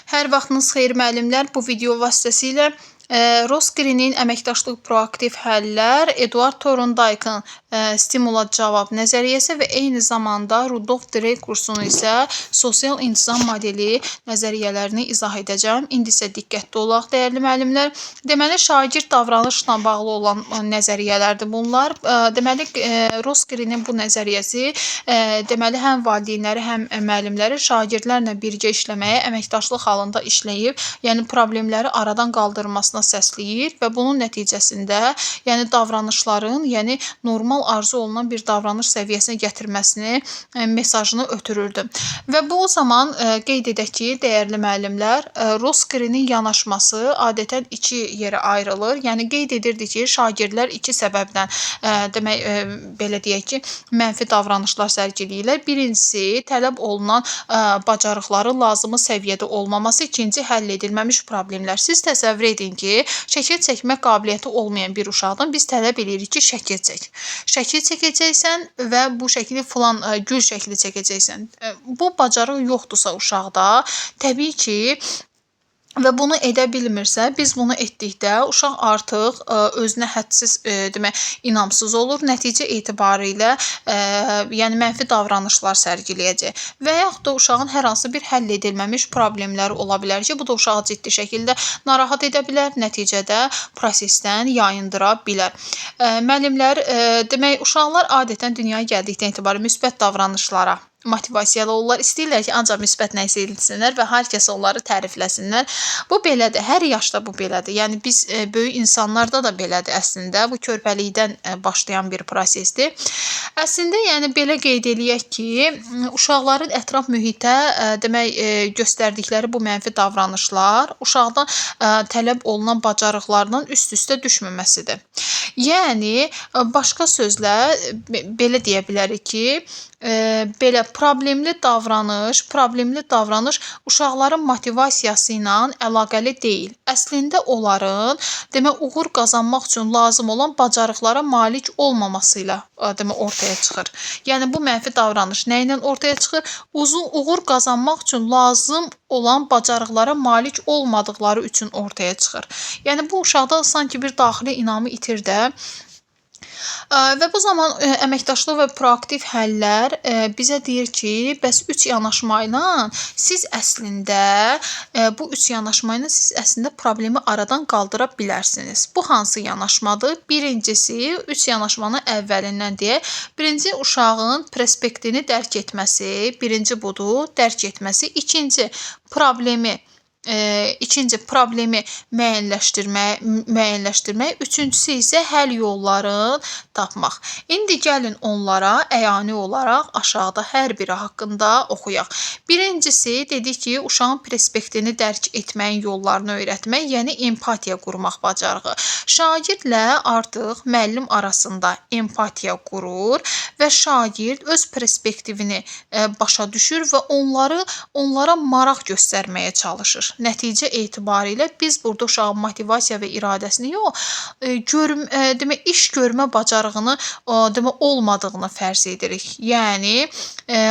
Hər vaxtınız xeyir müəllimlər. Bu video vasitəsilə Rosqrinin əməkdaşlıq proaktiv həllər, Eduard Thorndike'ın stimula cavab nəzəriyyəsi və eyni zamanda Rudolf Direy kursunu isə sosial intizam modeli nəzəriyyələrini izah edəcəm. İndi isə diqqətli olaq, dəyərli müəllimlər. Deməli, şagird davranışla bağlı olan nəzəriyyələrdir bunlar. Deməli, Rosqrinin bu nəzəriyyəsi deməli, həm valideynləri, həm müəllimləri şagirdlərlə birgə işləməyə, əməkdaşlıq halında işləyib, yəni problemləri aradan qaldırmasına səsləyir və bunun nəticəsində, yəni davranışların, yəni normal arzu olunan bir davranış səviyyəsinə gətirməsini mesajını ötürürdü. Və bu zaman qeyd edək ki, dəyərli müəllimlər, Rosqrinin yanaşması adətən iki yerə ayrılır. Yəni qeyd edirdi ki, şagirdlər iki səbəbdən, demək belə deyək ki, mənfi davranışlar sərgiləyirlər. Birincisi, tələb olunan bacarıqların lazımi səviyyədə olmaması, ikinci həll edilməmiş problemlər. Siz təsəvvür edin ki, şəkil çəkmə qabiliyyəti olmayan bir uşaqdan biz tələb edirik ki, şəkil çək. Şəkil çəkəcəksən və bu şəkli filan gül şəkli çəkəcəksən. Bu bacarıq yoxdursa uşaqda, təbii ki, və bunu edə bilmirsə, biz bunu etdikdə uşaq artıq özünə hədsiz demək inamsız olur. Nəticə etibarilə yəni mənfi davranışlar sərgiləyəcək. Və yaxud da uşağın hər hansı bir həll edilməmiş problemləri ola bilər ki, bu da uşağı ciddi şəkildə narahat edə bilər, nəticədə prosesdən yayındıra bilər. Müəllimlər, demək uşaqlar adətən dünyaya gəldikdən etibarən müsbət davranışlara motivasiyalı olurlar. İstəyirlər ki, ancaq müsbət nəsə edilsinlər və hər kəs onları tərifləsinlər. Bu belədir. Hər yaşda bu belədir. Yəni biz böyük insanlarda da belədir əslində. Bu körpəlikdən başlayan bir prosesdir. Əslində, yəni belə qeyd eləyək ki, uşaqların ətraf mühitə demək göstərdikləri bu mənfi davranışlar uşaqdan tələb olunan bacarıqlardan üst-üstə düşməməsidir. Yəni başqa sözlə belə deyə bilərik ki, belə problemli davranış uşaqların motivasiyası ilə əlaqəli deyil. Əslində onların demək uğur qazanmaq üçün lazım olan bacarıqlara malik olmaması ilə demək ortaya çıxır. Yəni bu mənfi davranış nə ilə ortaya çıxır? Uğur qazanmaq üçün lazım olan bacarıqlara malik olmadıqları üçün ortaya çıxır. Yəni bu uşaqda sanki bir daxili inamı itir də. Və bu zaman əməkdaşlıq və proaktiv həllər bizə deyir ki, bəs üç yanaşma ilə siz əslində problemi aradan qaldıra bilərsiniz. Bu hansı yanaşmadır? Birincisi, üç yanaşmanın əvvəlindən deyək. Birinci, uşağın perspektivini dərk etməsi. Birinci budur, dərk etməsi. İkinci, problemi müəyyənləşdirmək. Üçüncüsü isə həll yollarını tapmaq. İndi gəlin onlara əyani olaraq aşağıda hər biri haqqında oxuyaq. Birincisi, dedik ki, uşağın perspektivini dərk etməyin yollarını öyrətmək, yəni empatiya qurmaq bacarığı. Şagirdlə artıq müəllim arasında empatiya qurur və şagird öz perspektivini başa düşür və onlara maraq göstərməyə çalışır. Nəticə etibarilə biz burada uşağın motivasiya və iradəsini yox, demək iş görmə bacarığını demək olmadığını fərz edirik. Yəni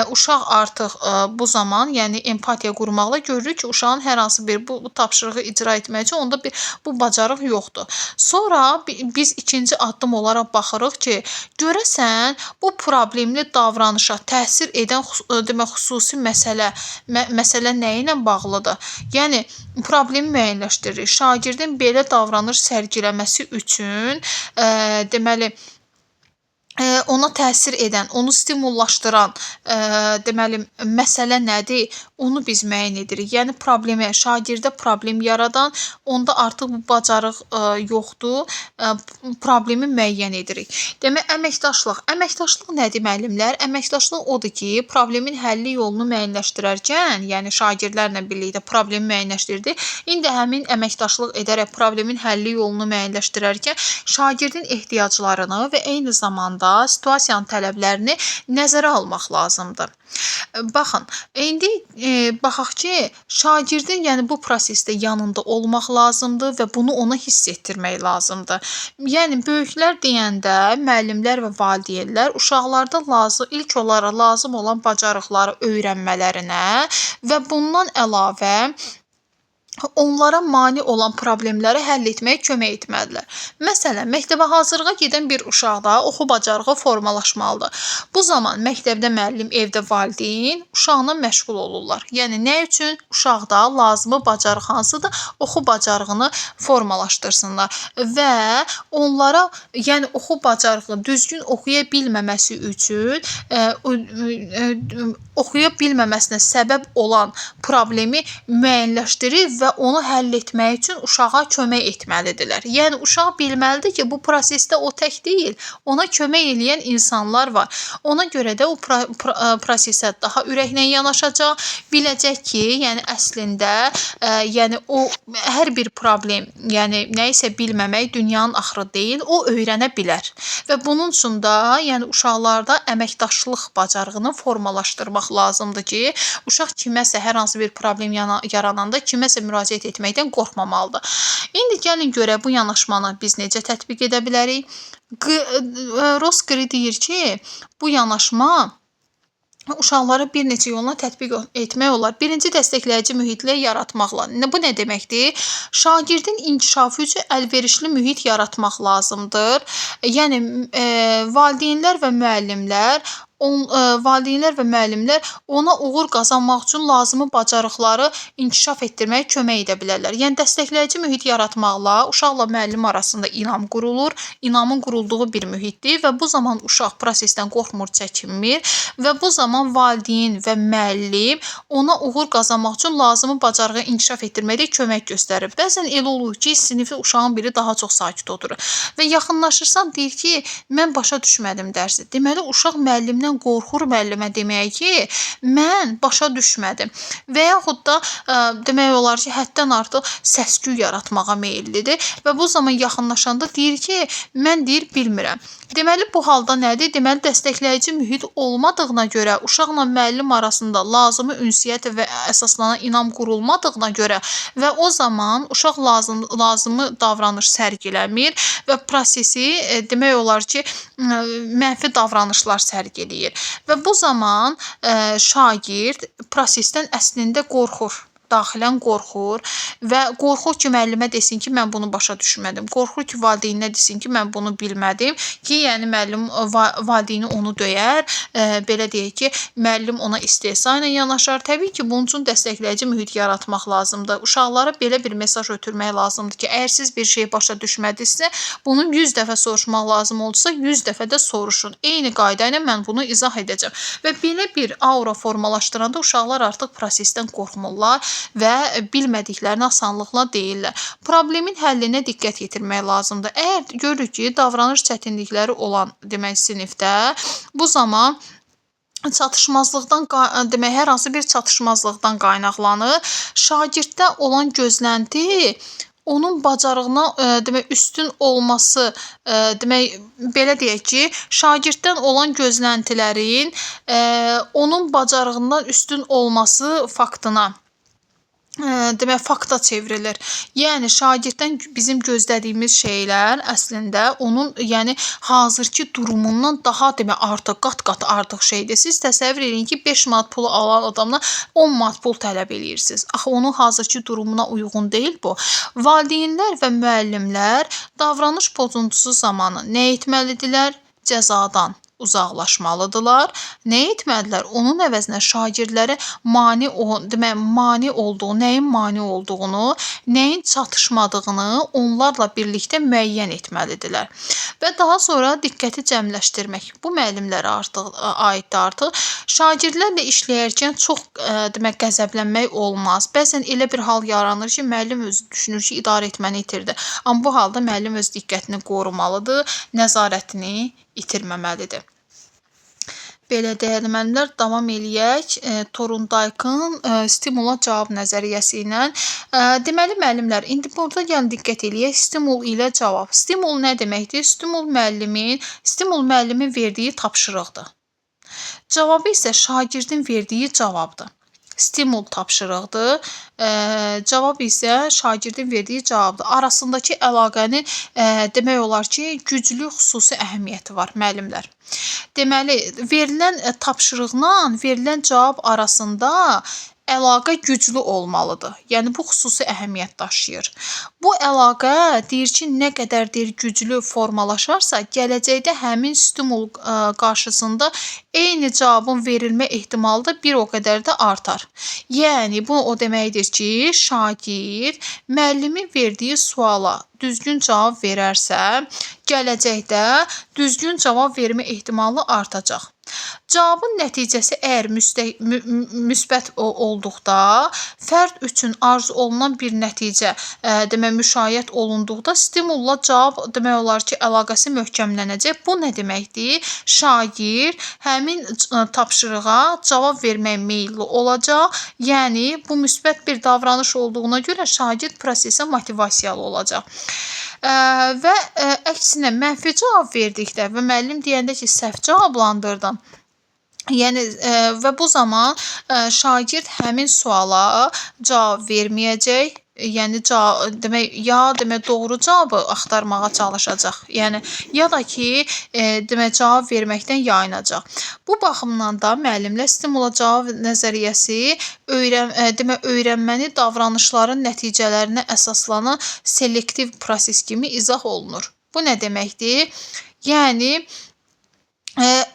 uşaq artıq bu zaman, yəni empatiya qurmaqla görürük ki, uşağın hər hansı bir bu tapşırığı icra etmək üçün onda bu bacarıq yoxdur. Sonra biz ikinci addım olaraq baxırıq ki, görəsən bu problemli davranışa təsir edən demək xüsusi məsələ nə ilə bağlıdır? Yəni problemi müəyyənləşdiririk. Şagirdin belə davranış sərgiləməsi üçün deməli ona təsir edən, onu stimullaşdıran deməli məsələ nədir? Onu biz müəyyən edirik. Yəni şagirdə problem yaradan, onda artıq bu bacarıq yoxdur. Problemi müəyyən edirik. Demək əməkdaşlıq nədir müəllimlər? Əməkdaşlıq odur ki, problemin həlli yolunu müəyyənləşdirərkən, yəni şagirdlərlə birlikdə problemi müəyyənləşdirdik. İndi həmin əməkdaşlıq edərək problemin həlli yolunu müəyyənləşdirərkən şagirdin ehtiyaclarını və eyni zamanda situasiyanın tələblərini nəzərə almaq lazımdır. Baxın, indi baxaq ki, şagirdin yəni bu prosesdə yanında olmaq lazımdır və bunu ona hiss etdirmək lazımdır. Yəni böyüklər deyəndə müəllimlər və valideynlər uşaqlarda ilk olaraq lazım olan bacarıqları öyrənmələrinə və bundan əlavə onlara mane olan problemləri həll etməyə kömək etməlidirlər. Məsələn, məktəbə hazırlığa gedən bir uşaqda oxu bacarığı formalaşmalıdır. Bu zaman məktəbdə müəllim, evdə valideyn uşaqla məşğul olurlar. Yəni nə üçün? Uşaqda lazımi bacarıq hansıdır? Oxu bacarığını formalaşdırsınlar və onlara, yəni oxu bacarığı düzgün oxuya bilməməsi üçün oxuya bilməməsinə səbəb olan problemi müəyyənləşdirib və onu həll etmək üçün uşağa kömək etməlidirlər. Yəni uşaq bilməlidir ki, bu prosesdə o tək deyil, ona kömək edən insanlar var. Ona görə də o prosesə daha ürəklə yanaşacaq, biləcək ki, yəni əslində, yəni o hər bir problem, yəni nə isə bilməmək dünyanın axırı deyil, o öyrənə bilər. Və bunun üçün də, yəni uşaqlarda əməkdaşlıq bacarığını formalaşdırmaq lazımdır ki, uşaq kiməsə hər hansı bir problem yarananda kiməsə müraciət etməkdən qorxmamalıdır. İndi gəlin görək bu yanaşmanı biz necə tətbiq edə bilərik? Roskri deyir ki, bu yanaşma uşaqlara bir neçə yolla tətbiq etmək olar. Birinci, dəstəkləyici mühitlə yaratmaqla. Bu nə deməkdir? Şagirdin inkişafı üçün əlverişli mühit yaratmaq lazımdır. Yəni valideynlər və müəllimlər ona uğur qazanmaq üçün lazımi bacarıqları inkişaf etdirməyə kömək edə bilərlər. Yəni dəstəkləyici mühit yaratmaqla uşaqla müəllim arasında inam qurulur. İnamın qurulduğu bir mühitdir və bu zaman uşaq prosesdən qorxmur, çəkinmir və bu zaman valideyn və müəllim ona uğur qazanmaq üçün lazımi bacarığı inkişaf etdirməkdə kömək göstərir. Bəzən elə olur ki, sinifdə uşağın biri daha çox sakit oturur və yaxınlaşırsan deyir ki, mən başa düşmədim dərsi. Deməli uşaq müəllimdən qorxur, müəllimə deməyə ki, mən başa düşmədim. Və yaxud da demək olar ki, həddən artıq səs-küy yaratmağa meyllidir və bu zaman yaxınlaşanda deyir ki, mən deyir bilmirəm. Deməli bu halda nədir? Deməli dəstəkləyici mühit olmadığına görə, uşaqla müəllim arasında lazımi ünsiyyət və əsaslanan inam qurulmadığına görə və o zaman uşaq lazımi davranış sərgiləmir və prosesi demək olar ki, mənfi davranışlar sərgiləyir. Və bu zaman şagird prosesdən əslində qorxur. Daxilən qorxur və qorxur ki, müəllimə desin ki, mən bunu başa düşmədim. Qorxur ki, valideyninə desin ki, mən bunu bilmədim ki, yəni müəllim valideyni onu döyər, belə deyək ki, müəllim ona istehza ilə yanaşar. Təbii ki, bunun üçün dəstəkləyici mühit yaratmaq lazımdır. Uşaqlara belə bir mesaj ötürmək lazımdır ki, əgər siz bir şey başa düşmədinizsə, bunu 100 dəfə soruşmaq lazım olsa, 100 dəfə də soruşun. Eyni qayda ilə mən bunu izah edəcəm. Və belə bir aura formalaşdıranda uşaqlar artıq prosesdən qorxmurlar və bilmədiklərini asanlıqla deyirlər. Problemin həllinə diqqət yetirmək lazımdır. Əgər görürük ki, davranış çətinlikləri olan demək sinifdə, bu zaman çatışmazlıqdan, demək hər hansı bir çatışmazlıqdan qaynaqlanır. Şagirddə olan gözlənti onun bacarığına demək üstün olması, demək belə deyək ki, şagirddən olan gözləntilərin onun bacarığından üstün olması faktına demək fakta çevrilir. Yəni şagirddən bizim gözlədiyimiz şeylər əslində onun, yəni hazırki durumundan daha demək artıq qat-qat artıq şeydir. Siz təsəvvür edin ki, 5 manat pulu alan adamdan 10 manat pul tələb eləyirsiniz. Axı onun hazırki durumuna uyğun deyil bu. Valideynlər və müəllimlər davranış pozuntusu zamanı nə etməlidirlər? Cəzadan uzaqlaşmalıdırlar. Nə etməlidirlər? Onun əvəzinə şagirdlərə mane olduğu, nəyin mane olduğunu, nəyin çatışmadığını onlarla birlikdə müəyyən etməlidirlər. Və daha sonra diqqəti cəmləşdirmək. Bu müəllimlərə aiddir artıq. Şagirdlərlə işləyərkən çox demək qəzəblənmək olmaz. Bəzən elə bir hal yaranır ki, müəllim özü düşünür ki, idarə etməni itirdi. Amma bu halda müəllim öz diqqətini qorumalıdır, nəzarətini itirməməlidir. Belə dəyərli müəllimlər, davam eləyək Thorndike'ın stimula cavab nəzəriyyəsi ilə. Deməli müəllimlər, indi burada gəlin diqqət eləyək stimul ilə cavab. Stimul nə deməkdir? Stimul müəllimin verdiyi tapşırıqdır. Cavabı isə şagirdin verdiyi cavabdır. Stimul tapşırıqdır, cavab isə şagirdin verdiyi cavabdır. Arasındakı əlaqənin demək olar ki, güclü xüsusi əhəmiyyəti var müəllimlər. Deməli, verilən tapşırıqla verilən cavab arasında əlaqə güclü olmalıdır. Yəni bu xüsusi əhəmiyyət daşıyır. Bu əlaqə deyir ki, nə qədər deyir güclü formalaşarsa, gələcəkdə həmin stimul qarşısında eyni cavabın verilmə ehtimalı da bir o qədər də artar. Yəni bu o deməkdir ki, şagird müəllimin verdiyi suala düzgün cavab verərsə, gələcəkdə düzgün cavab vermə ehtimalı artacaq. Cavabın nəticəsi əgər müsbət olduqda, fərd üçün arzu olunan bir nəticə müşayiət olunduqda stimulla cavab demək olar ki, əlaqəsi möhkəmlənəcək. Bu nə deməkdir? Şagird həmin tapşırığa cavab verməyə meylli olacaq. Yəni bu müsbət bir davranış olduğuna görə şagird prosesə motivasiyalı olacaq. Və əksinə mənfi cavab verdikdə və müəllim deyəndə ki, səhv cavablandırdın. Yəni və bu zaman şagird həmin suala cavab verməyəcək. Yəni demək doğru cavabı axtarmağa çalışacaq. Yəni ya da ki, cavab verməkdən yayınacaq. Bu baxımdan da müəllimlə stimula cavab nəzəriyyəsi öyrənməni davranışların nəticələrinə əsaslanan selektiv proses kimi izah olunur. Bu nə deməkdir? Yəni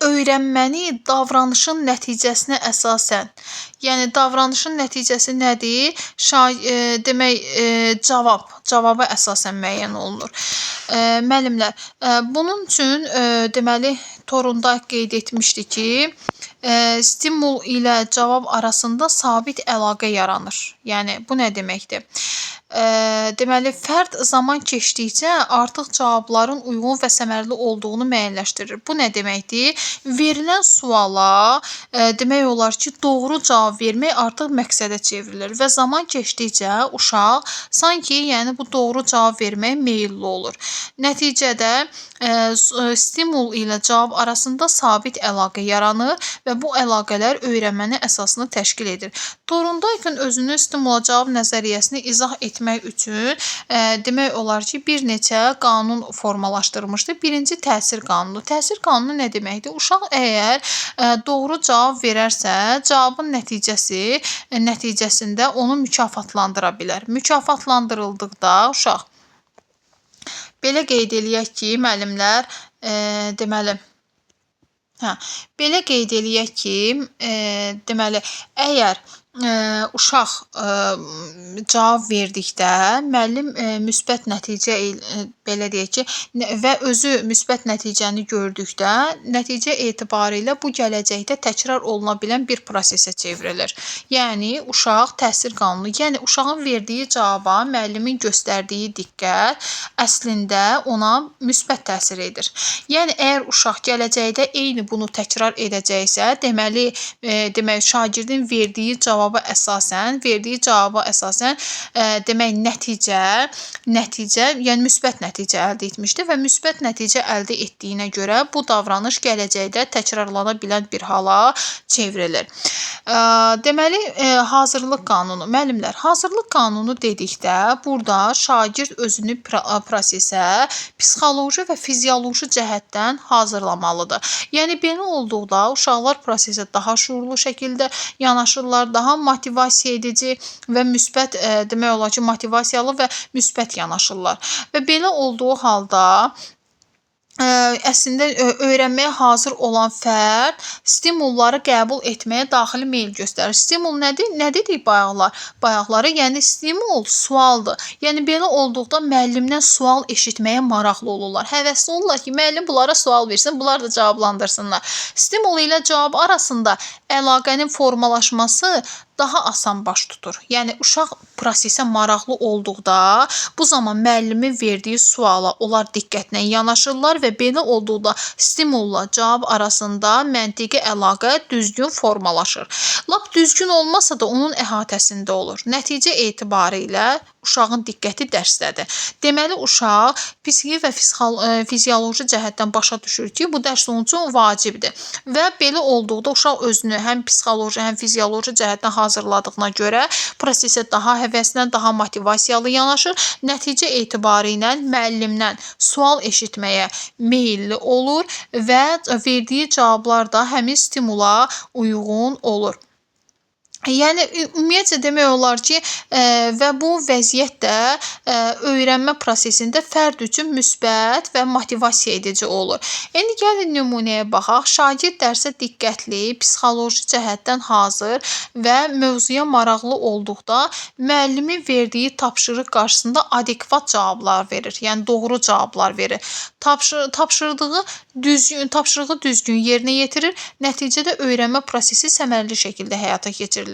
öyrənməni davranışın nəticəsinə əsasən. Yəni davranışın nəticəsi nədir? Cavaba əsasən müəyyən olunur. Müəllimlər, bunun üçün deməli Thorndike qeyd etmişdi ki, stimul ilə cavab arasında sabit əlaqə yaranır. Yəni bu nə deməkdir? Deməli, fərd zaman keçdikcə artıq cavabların uyğun və səmərəli olduğunu müəyyənləşdirir. Bu nə deməkdir? Verilən suala demək olar ki, doğru cavab vermək artıq məqsədə çevrilir və zaman keçdikcə uşaq sanki yəni bu doğru cavab verməyə meylli olur. Nəticədə stimul ilə cavab arasında sabit əlaqə yaranır və bu əlaqələr öyrənməni əsasını təşkil edir. Thorndike'ın özünün stimula cavab nəzəriyyəsini izah etmək üçün demək olar ki, bir neçə qanun formalaşdırmışdı. Birinci təsir qanunu. Təsir qanunu nə deməkdir? Uşaq əgər doğru cavab verərsə, cavabın nəticəsində onu mükafatlandıra bilər. Mükafatlandırıldıqda uşaq belə qeyd eləyək ki, müəllimlər, belə qeyd eləyək ki, əgər uşaq cavab verdikdə müəllim müsbət nəticə belə deyək ki, və özü müsbət nəticəni gördükdə nəticə etibarilə bu gələcəkdə təkrar oluna bilən bir prosesə çevrilir. Yəni uşaq təsir qanunu, yəni uşağın verdiyi cavaba müəllimin göstərdiyi diqqət əslində ona müsbət təsir edir. Yəni əgər uşaq gələcəkdə eyni bunu təkrar edəcəksə, deməli şagirdin verdiyi cavaba əsasən demək nəticə, yəni müsbət nəticə əldə etmişdi və müsbət nəticə əldə etdiyinə görə bu davranış gələcəkdə təkrarlana bilən bir hala çevrilir. Deməli, hazırlıq qanunu. Müəllimlər, hazırlıq qanunu dedikdə burada şagird özünü prosesə psixoloji və fizioloji cəhətdən hazırlamalıdır. Yəni belə olduqda uşaqlar prosesə daha şuurlu şəkildə yanaşırlar, daha motivasiya edici və müsbət demək olar ki, motivasiyalı və müsbət yanaşırlar. Və belə olduğu halda əslində öyrənməyə hazır olan fərd stimulları qəbul etməyə daxili meyl göstərir. Stimul nədir? Nə dedik bayaqları? Yəni stimul sualdır. Yəni belə olduqda müəllimdən sual eşitməyə maraqlı olurlar. Həvəsli olurlar ki, müəllim bunlara sual versin, bunlar da cavablandırsınlar. Stimul ilə cavab arasında əlaqənin formalaşması daha asan baş tutur. Yəni uşaq prosesə maraqlı olduqda bu zaman müəllimin verdiyi suala onlar diqqətlə yanaşırlar və belə olduqda stimulla cavab arasında məntiqi əlaqə düzgün formalaşır. Lap düzgün olmasa da onun əhatəsində olur. Nəticə etibarilə uşağın diqqəti dərsdədir. Deməli, uşaq psixi və fizioloji cəhətdən başa düşür ki, bu dərs onun üçün vacibdir. Və belə olduqda uşaq özünü həm psixoloji, həm fizioloji cəhətdən hazırladığına görə prosesə daha həvəslə, daha motivasiyalı yanaşır. Nəticə etibarilə müəllimdən sual eşitməyə meylli olur və verdiyi cavablar da həmin stimula uyğun olur. Yəni ümumiyyətcə demək olar ki, və bu vəziyyət də öyrənmə prosesində fərd üçün müsbət və motivasiya edici olur. İndi gəlin nümunəyə baxaq. Şagird dərsə diqqətli, psixoloji cəhətdən hazır və mövzuya maraqlı olduqda müəllimin verdiyi tapşırıq qarşısında adekvat cavablar verir. Yəni doğru cavablar verir. Tapşırığı düzgün yerinə yetirir. Nəticədə öyrənmə prosesi səmərəli şəkildə həyata keçirilir.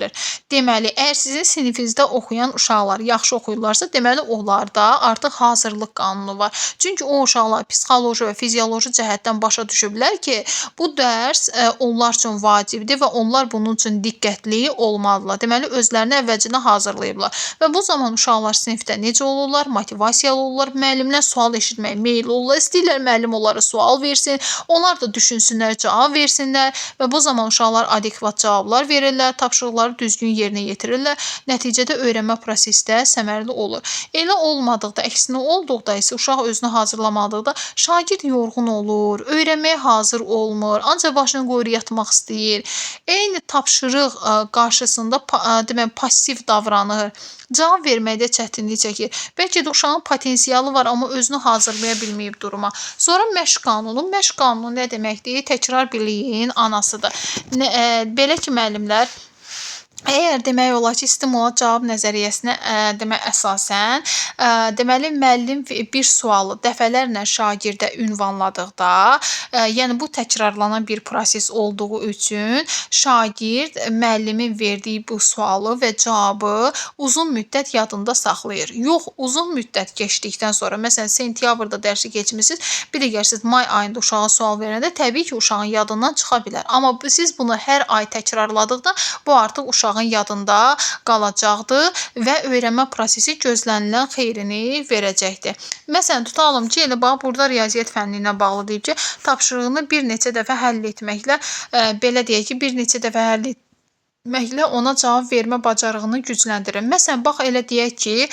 Deməli, əgər sizin sinifinizdə oxuyan uşaqlar yaxşı oxuyurlarsa, deməli onlarda artıq hazırlıq qanunu var. Çünki o uşaqlar psixoloji və fizioloji cəhətdən başa düşüblər ki, bu dərs onlar üçün vacibdir və onlar bunun üçün diqqətli olmalıdırlar. Deməli, özlərini əvvəlcədən hazırlayıblar. Və bu zaman uşaqlar sinifdə necə olurlar? Motivasiyalı olurlar, müəllimdən sual eşitməyə meyilli olurlar, istəyirlər müəllim onlara sual versin, onlar da düşünsünlər, cavab versinlər və bu zaman uşaqlar adekvat cavablar verirlər, tapşırıqları düzgün yerinə yetirirlər. Nəticədə öyrənmə prosesi də səmərəli olur. Elə olmadıqda, əksinə olduqda isə uşaq özünü hazırlamadıqda şagird yorğun olur, öyrənməyə hazır olmur, ancaq başını qoyur yatmaq istəyir. Eyni tapşırıq qarşısında demək passiv davranır. Cavab verməkdə çətinlik çəkir. Bəlkə də uşağın potensialı var, amma özünü hazırlaya bilməyib duruma. Sonra məşq qanunu. Məşq qanunu nə deməkdir? Təkrar biliyin anasıdır. Belə ki, müəllimlər əgər demək olar ki, stimulat cavab nəzəriyyəsinə əsasən, deməli müəllim bir sualı dəfələrlə şagirdə ünvanladıqda, yəni bu təkrarlanan bir proses olduğu üçün şagird müəllimin verdiyi bu sualı və cavabı uzun müddət yadında saxlayır. Yox, uzun müddət keçdikdən sonra, məsələn, sentyabrda dərsi keçmisiniz, bir də gəlirsiniz may ayında uşağa sual verəndə təbii ki, uşağın yadından çıxa bilər. Amma siz bunu hər ay təkrarladıqda bu artıq uşağın yadında qalacaqdır və öyrənmə prosesi gözlənilən xeyrini verəcəkdir. Məsələn, tutalım ki, elə bax, burada riyaziyyat fənni ilə bağlı deyib ki, tapşırığını bir neçə dəfə həll etməklə, belə deyək ki, bir neçə dəfə həll etməklə ona cavab vermə bacarığını gücləndirir. Məsələn, bax, elə deyək ki,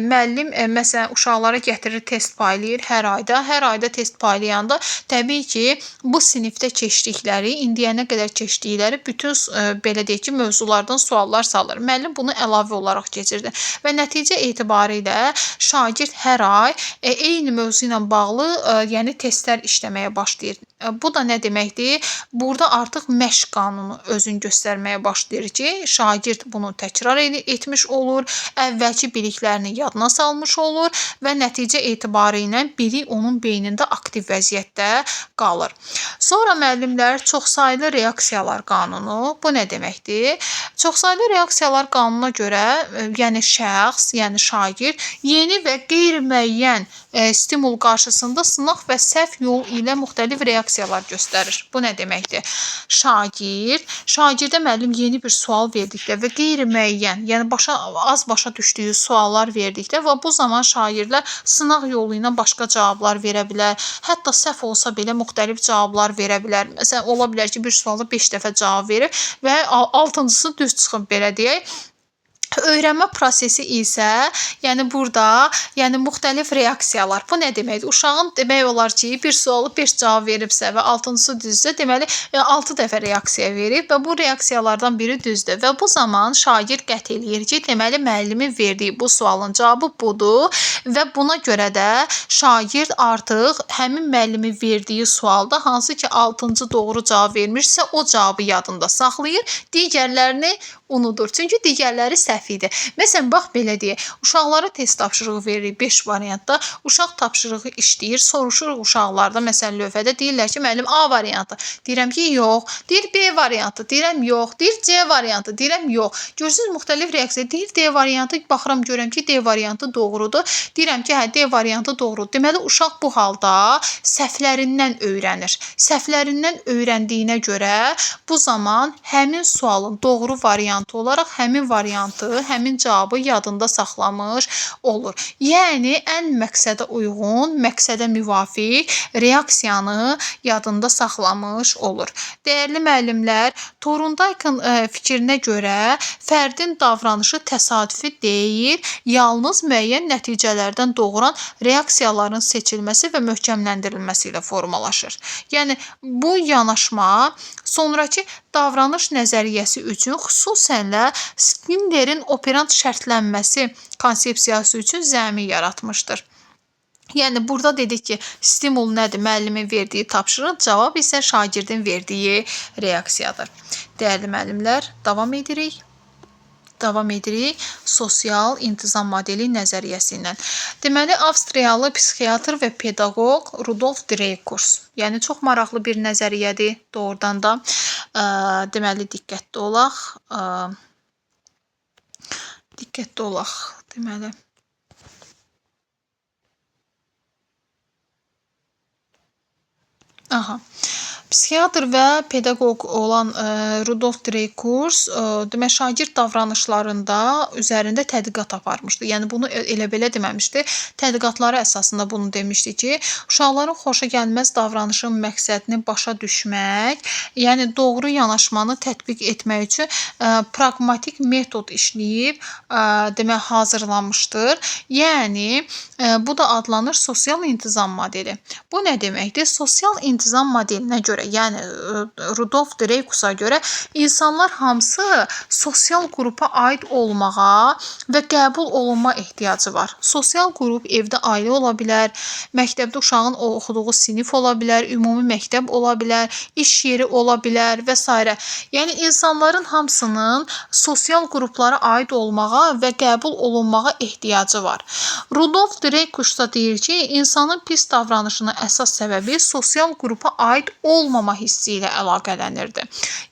müəllim, məsələn, uşaqlara gətirir, test paylayır hər ayda. Hər ayda test paylayanda təbii ki, bu sinifdə keçdikləri, indiyənə qədər keçdikləri bütün, belə deyək ki, mövzulardan suallar salır. Müəllim bunu əlavə olaraq keçirdi və nəticə etibarilə şagird hər ay eyni mövzu ilə bağlı, yəni testlər işləməyə başlayır. Bu da nə deməkdir? Burada artıq məşq qanunu özünü göstərməyə başlayır ki, şagird bunu təkrar etmiş olur, əvvəlki biliklərini yadına salmış olur və nəticə etibarilə bilik onun beynində aktiv vəziyyətdə qalır. Sonra müəllimlər çoxsaylı reaksiyalar qanunu, bu nə deməkdir? Çoxsaylı reaksiyalar qanununa görə, yəni şəxs, yəni şagird yeni və qeyri-müəyyən stimul qarşısında sınaq və səhv yol ilə müxtəlif reaksiyalar göstərir. Bu nə deməkdir? Şagirdə müəllim yeni bir sual verdikdə və qeyri-müəyyən, yəni az başa düşdüyü suallar verdikdə və bu zaman şagirdlər sınaq yolu ilə başqa cavablar verə bilər. Hətta səhv olsa belə müxtəlif cavablar verə bilər. Məsələn, ola bilər ki, bir sualı 5 dəfə cavab verir və 6-cısı düz çıxıb, belə deyək. Öyrənmə prosesi isə, yəni burada, yəni müxtəlif reaksiyalar. Bu nə deməkdir? Uşağın demək olar ki, bir sualı 5 cavab veribsə və 6-cısı düzdür, deməli 6 dəfə reaksiya verib və bu reaksiyalardan biri düzdür və bu zaman şagird qət eləyir ki, deməli müəllimin verdiyi bu sualın cavabı budur və buna görə də şagird artıq həmin müəllimin verdiyi sualda hansı ki 6-cı doğru cavab vermişsə, o cavabı yadında saxlayır, digərlərini unudur. Çünki digərləri səhv idi. Məsələn, bax belə deyək, uşaqlara test tapşırığı veririk 5 variantda. Uşaq tapşırığı işləyir, soruşuruq uşaqlarda, məsələn, lövhədə deyirlər ki, müəllim A variantı. Deyirəm ki, yox. Deyir B variantı. Deyirəm yox. Deyir C variantı. Deyirəm yox. Görürsünüz müxtəlif reaksiya. Deyir D variantı. Baxıram, görürəm ki, D variantı doğrudur. Deyirəm ki, hə, D variantı doğrudur. Deməli, uşaq bu halda səhvlərindən öyrənir. Səhvlərindən öyrəndiyinə görə bu zaman həmin sualın doğru variantı olaraq həmin variantı, həmin cavabı yadında saxlamış olur. Yəni, ən məqsədə uyğun, məqsədə müvafiq reaksiyanı yadında saxlamış olur. Dəyərli müəllimlər, Thorndike'ın fikrinə görə fərdin davranışı təsadüfi deyil, yalnız müəyyən nəticələrdən doğuran reaksiyaların seçilməsi və möhkəmləndirilməsi ilə formalaşır. Yəni, bu yanaşma sonrakı davranış nəzəriyyəsi üçün xüsusən Mesellə Skinnerin operant şərtlənməsi konsepsiyası üçün zəmin yaratmışdır. Yəni burada dedik ki, stimul nədir? Müəllimin verdiyi tapşırıq, cavab isə şagirdin verdiyi reaksiyadır. Dəyərli müəllimlər, davam edirik. Sosial intizam modeli nəzəriyyəsi ilə. Deməli, Avstriyalı psixiatr və pedaqoq Rudolf Dreikurs. Yəni çox maraqlı bir nəzəriyyədir doğrudan da. Deməli, diqqətli olaq. Deməli, psixiatr və pedaqoq olan Rudolf Dreikurs demək şagird davranışlarında üzərində tədqiqat aparmışdı. Yəni bunu elə belə deməmişdi. Tədqiqatları əsasında bunu demişdi ki, uşaqların xoşagəlməz davranışın məqsədini başa düşmək, yəni doğru yanaşmanı tətbiq etmək üçün praqmatik metod işləyib demək hazırlanmışdır. Yəni bu da adlanır sosial intizam modeli. Bu nə deməkdir? Sosial intizam modelinə görə, yəni Rudolf Dreikus'a görə insanlar hamısı sosial qrupa aid olmağa və qəbul olunma ehtiyacı var. Sosial qrup evdə ailə ola bilər, məktəbdə uşağın oxuduğu sinif ola bilər, ümumi məktəb ola bilər, iş yeri ola bilər və s. Yəni insanların hamısının sosial qruplara aid olmağa və qəbul olunmağa ehtiyacı var. Rudolf Dreikus da deyir ki, insanın pis davranışının əsas səbəbi sosial qrupa aid olmama hissi ilə əlaqələnirdi.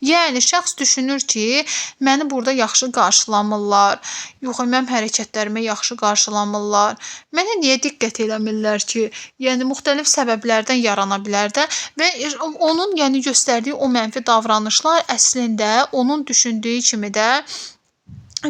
Yəni şəxs düşünür ki, məni burada yaxşı qarşılamırlar, yox, mənim hərəkətlərimə yaxşı qarşılamırlar, mənə niyə diqqət eləmirlər ki, yəni müxtəlif səbəblərdən yarana bilər də və onun yəni göstərdiyi o mənfi davranışlar əslində onun düşündüyü kimi də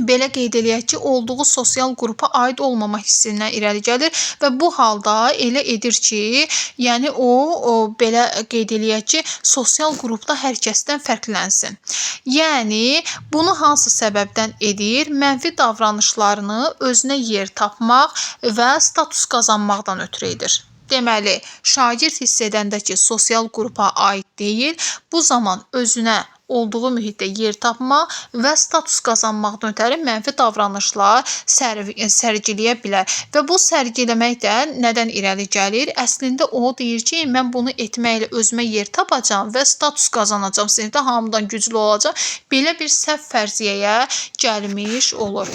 belə qeyd eləyək ki, olduğu sosial qrupa aid olmama hissindən irəli gəlir və bu halda elə edir ki, yəni o belə qeyd eləyək ki, sosial qrupda hər kəsdən fərqlənsin. Yəni bunu hansı səbəbdən edir? Mənfi davranışlarını özünə yer tapmaq və status qazanmaqdan ötürü edir. Deməli, şagird hiss edəndə ki, sosial qrupa aid deyil, bu zaman özünə olduğu mühitdə yer tapma və status qazanmaqdan ötəri mənfi davranışlar sərgiləyə bilər. Və bu sərgiləmək də nədən irəli gəlir? Əslində o deyir ki, mən bunu etməklə özümə yer tapacağam və status qazanacağam, sinifdə hamıdan güclü olacaq. Belə bir səhv fərziyyəyə gəlmiş olur.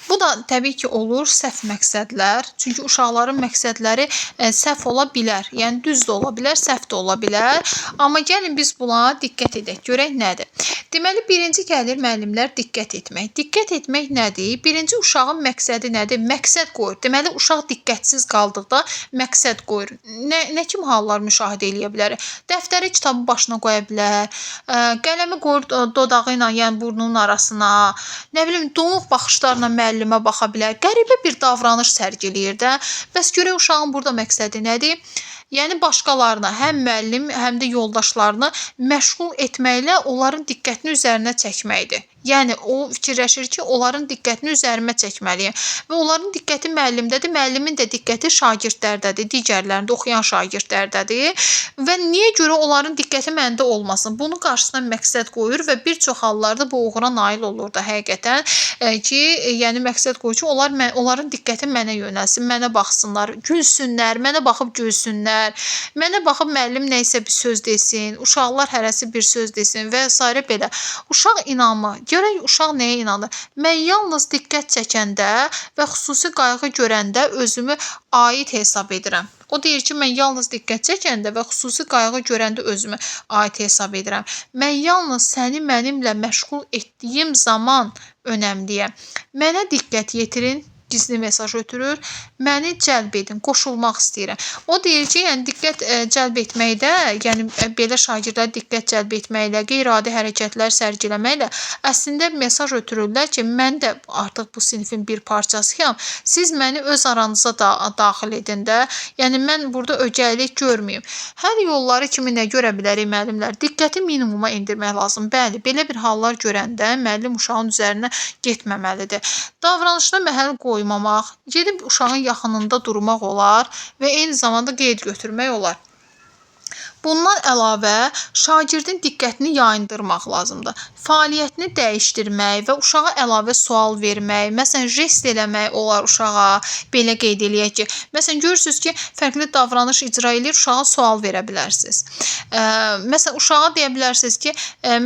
Bu da təbii ki, olur səhv məqsədlər. Çünki uşaqların məqsədləri səhv ola bilər. Yəni düz də ola bilər, səhv də ola bilər. Amma gəlin biz buna diqqət edək, görək nədir? Deməli, birinci gəlir müəllimlər diqqət etmək. Diqqət etmək nədir? Birinci uşağın məqsədi nədir? Məqsəd qoyur. Deməli, uşaq diqqətsiz qaldıqda məqsəd qoyur. Nə kimi hallar müşahidə edə bilər? Dəftəri, kitabı başına qoya bilər, qələmi qoyur dodağı ilə, yəni burnunun arasına, nə bilim, donuq baxışlarla müəllimə baxa bilər. Qəribə bir davranış sərgiləyir də. Bəs görək uşağın burada məqsədi nədir? Yəni başqalarına, həm müəllim, həm də yoldaşlarını məşğul etməklə onların diqqətini üzərinə çəkməkdir. Yəni o fikirləşir ki, onların diqqətini üzərimə çəkməliyəm və onların diqqəti müəllimdədir, müəllimin də diqqəti şagirdlərdədir, digərlərində oxuyan şagirdlərdədir və niyə görə onların diqqəti məndə olmasın? Bunun qarşısına məqsəd qoyur və bir çox hallarda bu uğura nail olur da həqiqətən ki, yəni məqsəd qoyur ki, onların diqqəti mənə yönəlsin, mənə baxsınlar, gülsünlər, mənə baxıb gülsünlər, mənə baxıb müəllim nə isə bir söz desin, uşaqlar hərəsi bir söz desin və s. belə. Uşaq inamı. Görək uşaq nəyə inanır? Mən yalnız diqqət çəkəndə və xüsusi qayğı görəndə özümü aid hesab edirəm. O deyir ki, mən yalnız diqqət çəkəndə və xüsusi qayğı görəndə özümü aid hesab edirəm. Mən yalnız səni mənimlə məşğul etdiyim zaman önəmliyəm. Mənə diqqət yetirin, gizli mesaj ötürür, məni cəlb edin, qoşulmaq istəyirəm. O deyir ki, yəni diqqət cəlb etməkdə, yəni belə şagirdlər diqqət cəlb etməklə, qeyri-adi hərəkətlər sərgiləməklə əslində mesaj ötürürlər ki, mən də artıq bu sinifin bir parçasıyam. Siz məni öz aranıza daxil edin də. Yəni mən burada ögəylik görməyim. Hər yolları kimi nə görə bilərik müəllimlər? Diqqəti minimuma endirmək lazım. Bəli, belə bir hallar görəndə müəllim uşağın üzərinə getməməlidir. Davranışına məhəl qoymamaq, gedib uşağın yaxınında durmaq olar və eyni zamanda qeyd götürmək olar. Bundan əlavə, şagirdin diqqətini yayındırmaq lazımdır. Fəaliyyətini dəyişdirmək və uşağa əlavə sual vermək, məsələn, jest eləmək olar uşağa, belə qeyd eləyək ki, məsələn, görürsünüz ki, fərqli davranış icra edir, uşağa sual verə bilərsiniz. Məsələn, uşağa deyə bilərsiniz ki,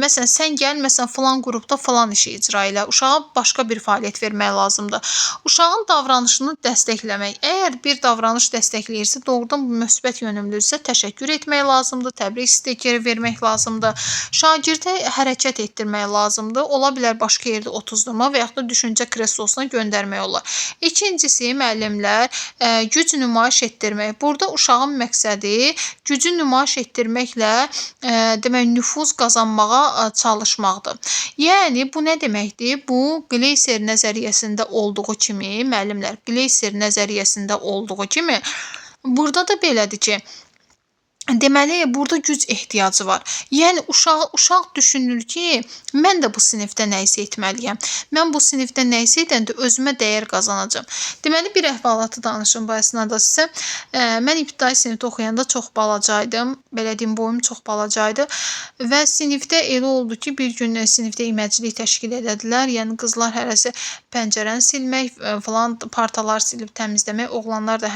məsələn, sən gəl, məsələn, filan qrupda filan işi icra elə. Uşağa başqa bir fəaliyyət vermək lazımdır. Uşağın davranışını dəstəkləmək. Əgər bir davranış dəstəkləyirsə, doğrudan bu müsbət yönümlüdürsə, təşəkkür etmək lazımdır, təbrik stikeri vermək lazımdır. Şagirdə hərəkət etdirmək lazımdır. Ola bilər başqa yerdə otuzdurma və yaxud da düşüncə kreslosuna göndərmək olar. İkincisi, müəllimlər, güc nümayiş etdirmək. Burada uşağın məqsədi gücü nümayiş etdirməklə demək, nüfuz qazanmağa çalışmaqdır. Yəni, bu nə deməkdir? Bu, Gleyser nəzəriyyəsində olduğu kimi, müəllimlər, Gleyser nəzəriyyəsində olduğu kimi, burada da belədir ki, deməli, burada güc ehtiyacı var. Yəni, uşaq düşünür ki, mən də bu sinifdə nə isə etməliyəm. Mən bu sinifdə nə isə edəndə özümə dəyər qazanacam. Deməli, bir əhvalatı danışım bu əsnada sizə. Mən ibtidai sinifdə oxuyanda çox balacaydım. Belə deyim, boyum çox balacaydı. Və sinifdə elə oldu ki, bir gün sinifdə iməclik təşkil edədilər. Yəni, qızlar hərəsi pəncərəni silmək, falan partalar silib təmizləmək, oğlanlar da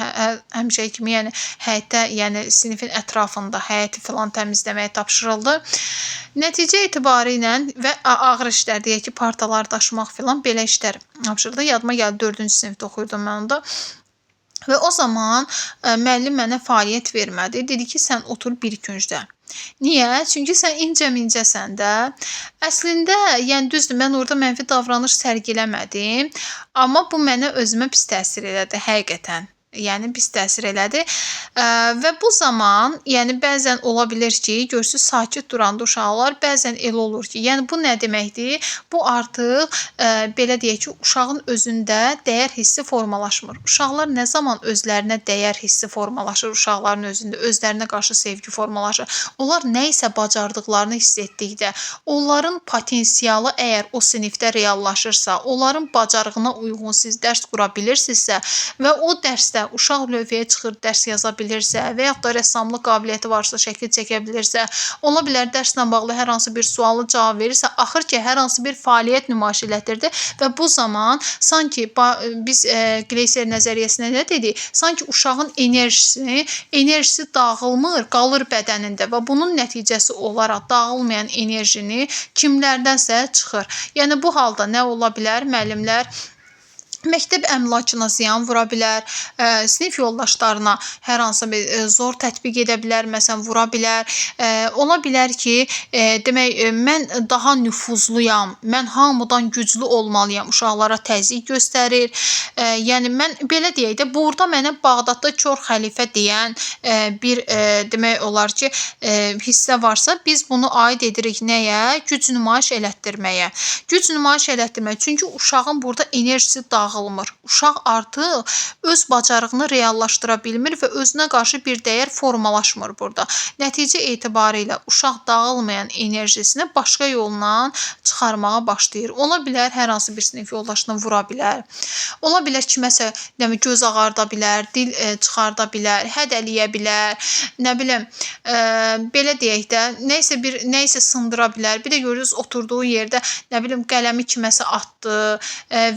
həmişə kimi, yəni həyətdə, yəni sinifin ətrafında həyəti falan təmizləməyə tapşırıldı. Nəticə etibarilə və ağır işlər deyək ki, partalar daşımaq falan belə işlər tapşırıldı. Yadıma gəldi, 4-cü sinifdə oxuyurdum mən onda. Və o zaman müəllim mənə fəaliyyət vermədi. Dedi ki, sən otur bir küncdə. Niyə? Çünki sən incə-mincəsən də. Əslində, yəni düzdür, mən orada mənfi davranış sərgiləmədim. Amma bu mənə özümə pis təsir elədi, həqiqətən. Yəni, pis təsir elədi. Və bu zaman, yəni bəzən ola bilir ki, görürsünüz, sakit duranda uşaqlar, bəzən elə olur ki, yəni bu nə deməkdir? Bu artıq, belə deyək ki, uşağın özündə dəyər hissi formalaşmır. Uşaqlar nə zaman özlərinə dəyər hissi formalaşır, uşaqların özündə özlərinə qarşı sevgi formalaşır. Onlar nə isə bacardıqlarını hiss etdikdə, onların potensialı əgər o sinifdə reallaşırsa, onların bacarığına uyğun siz dərs qura bilirsinizsə və o dərsdə uşaq lövhəyə çıxır, dərs yaza bilirsə və yaxud da rəssamlıq qabiliyyəti varsa, şəkil çəkə bilirsə, ola bilər dərslə bağlı hər hansı bir sualı cavab verirsə, axır ki, hər hansı bir fəaliyyət nümayiş elətdirdi və bu zaman sanki biz Gleyser nəzəriyyəsində nə dedik? Sanki uşağın enerjisi dağılmır, qalır bədənində və bunun nəticəsi olaraq dağılmayan enerjini kimlərdənsə çıxır. Yəni, bu halda nə ola bilər, müəllimlər? Məktəb əmlakına ziyan vura bilər, sinif yoldaşlarına hər hansı bir zor tətbiq edə bilər, məsələn, vura bilər. Ola bilər ki, demək, mən daha nüfuzluyam, mən hamıdan güclü olmalıyam, uşaqlara təzyiq göstərir. Yəni, mən belə deyək də, burada mənə Bağdadda Kor xəlifə deyən bir, demək olar ki, hissə varsa, biz bunu aid edirik nəyə? Güc nümayiş elətdirməyə. Güc nümayiş elətdirməyə. Çünki uşağın burada enerjisi dağılır. Uşaq artıq öz bacarığını reallaşdıra bilmir və özünə qarşı bir dəyər formalaşmır burada. Nəticə etibarilə uşaq dağılmayan enerjisini başqa yolla çıxarmağa başlayır. Ola bilər, hər hansı bir sinif yoldaşını vura bilər. Ola bilər kiməsə göz ağarda bilər, dil çıxarda bilər, hədələyə bilər, nə bilim, belə deyək də, nə isə sındıra bilər. Bir də görürsünüz, oturduğu yerdə, nə bilim, qələmi kiməsə atdı